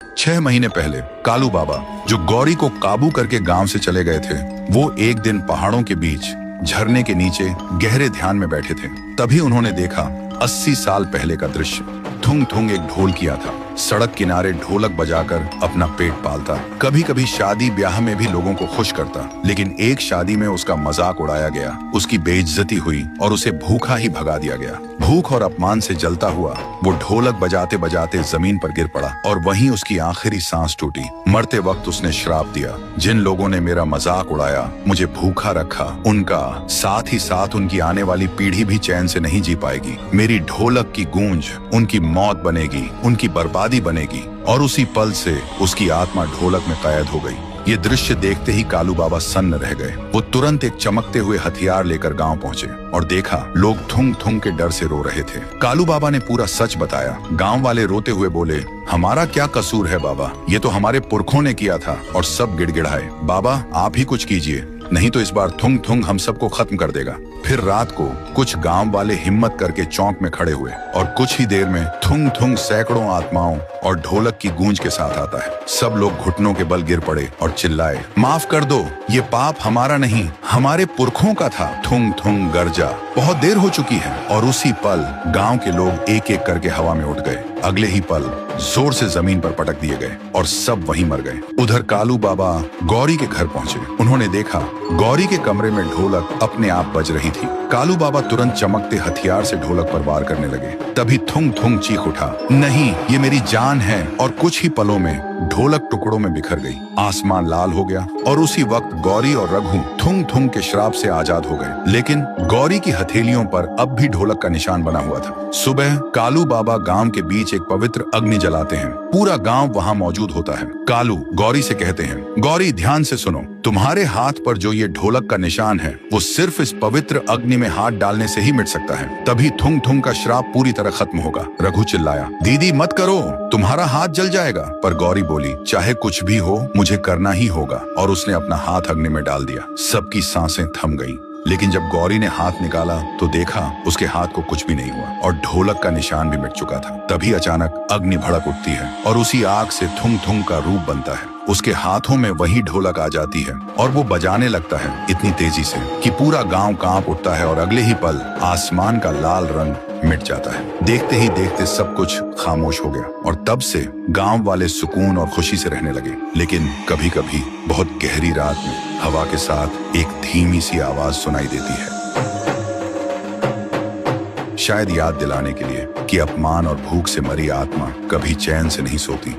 6 महीने पहले कालू बाबा, जो गौरी को काबू करके गांव से चले गए थे, वो एक दिन पहाड़ों के बीच झरने के नीचे गहरे ध्यान में बैठे थे। तभी उन्होंने देखा 80 साल पहले का दृश्य। थुंग थुंग एक ढोल किया था, सड़क किनारे ढोलक बजाकर अपना पेट पालता। कभी कभी शादी ब्याह में भी लोगों को खुश करता, लेकिन एक शादी में उसका मजाक उड़ाया गया, उसकी बेइज्जती हुई और उसे भूखा ही भगा दिया गया। भूख और अपमान से जलता हुआ वो ढोलक बजाते बजाते जमीन पर गिर पड़ा और वहीं उसकी आखिरी सांस टूटी। मरते वक्त उसने श्राप दिया, जिन लोगों ने मेरा मजाक उड़ाया, मुझे भूखा रखा, उनका साथ ही साथ उनकी आने वाली पीढ़ी भी चैन से नहीं जी पाएगी। मेरी ढोलक की गूंज उनकी मौत बनेगी, उनकी बर्बादी बनेगी। और उसी पल से उसकी आत्मा ढोलक में कैद हो गई। ये दृश्य देखते ही कालू बाबा सन्न रह गए। वो तुरंत एक चमकते हुए हथियार लेकर गांव पहुंचे और देखा लोग थुंग थुंग के डर से रो रहे थे। कालू बाबा ने पूरा सच बताया। गांव वाले रोते हुए बोले, हमारा क्या कसूर है बाबा, ये तो हमारे पुरखों ने किया था। और सब गिड़गिड़ाए, बाबा आप ही कुछ कीजिए, नहीं तो इस बार थुंग थुंग हम सबको खत्म कर देगा। फिर रात को कुछ गांव वाले हिम्मत करके चौक में खड़े हुए और कुछ ही देर में थुंग थुंग सैकड़ों आत्माओं और ढोलक की गूंज के साथ आता है। सब लोग घुटनों के बल गिर पड़े और चिल्लाए, माफ कर दो, ये पाप हमारा नहीं, हमारे पुरखों का था। थुंग थुंग गरजा, बहुत देर हो चुकी है। और उसी पल गांव के लोग एक एक करके हवा में उठ गए। अगले ही पल जोर से जमीन पर पटक दिए गए और सब वहीं मर गए। उधर कालू बाबा गौरी के घर पहुंचे। उन्होंने देखा गौरी के कमरे में ढोलक अपने आप बज रही थी। कालू बाबा तुरंत चमकते हथियार से ढोलक पर वार करने लगे। तभी थुंग थुंग चीख उठा, नहीं, ये मेरी जान है। और कुछ ही पलों में ढोलक टुकड़ों में बिखर गई। आसमान लाल हो गया और उसी वक्त गौरी और रघु थुंग थुंग के श्राप से आजाद हो गए। लेकिन गौरी की हथेलियों पर अब भी ढोलक का निशान बना हुआ था। सुबह कालू बाबा गांव के बीच एक पवित्र अग्नि जलाते हैं। पूरा गांव वहां मौजूद होता है। कालू गौरी से कहते हैं, गौरी ध्यान से सुनो, तुम्हारे हाथ पर जो ये ढोलक का निशान है, वो सिर्फ इस पवित्र अग्नि में हाथ डालने से ही मिट सकता है। तभी थुंग थुंग का श्राप पूरी तरह खत्म होगा। रघु चिल्लाया, दीदी मत करो, तुम्हारा हाथ जल जाएगा। पर गौरी बोली, चाहे कुछ भी हो, मुझे करना ही होगा। और उसने अपना हाथ अग्नि में डाल दिया। सबकी सांसें थम गईं। लेकिन जब गौरी ने हाथ निकाला तो देखा उसके हाथ को कुछ भी नहीं हुआ और ढोलक का निशान भी मिट चुका था। तभी अचानक अग्नि भड़क उठती है और उसी आग से थुंग थुंग का रूप बनता है। उसके हाथों में वही ढोलक आ जाती है और वो बजाने लगता है इतनी तेजी से कि पूरा गांव कांप उठता है और अगले ही पल आसमान का लाल रंग मिट जाता है। देखते ही देखते सब कुछ खामोश हो गया और तब से गांव वाले सुकून और खुशी से रहने लगे। लेकिन कभी कभी बहुत गहरी रात में हवा के साथ एक धीमी सी आवाज सुनाई देती है, शायद याद दिलाने के लिए कि अपमान और भूख से मरी आत्मा कभी चैन से नहीं सोती।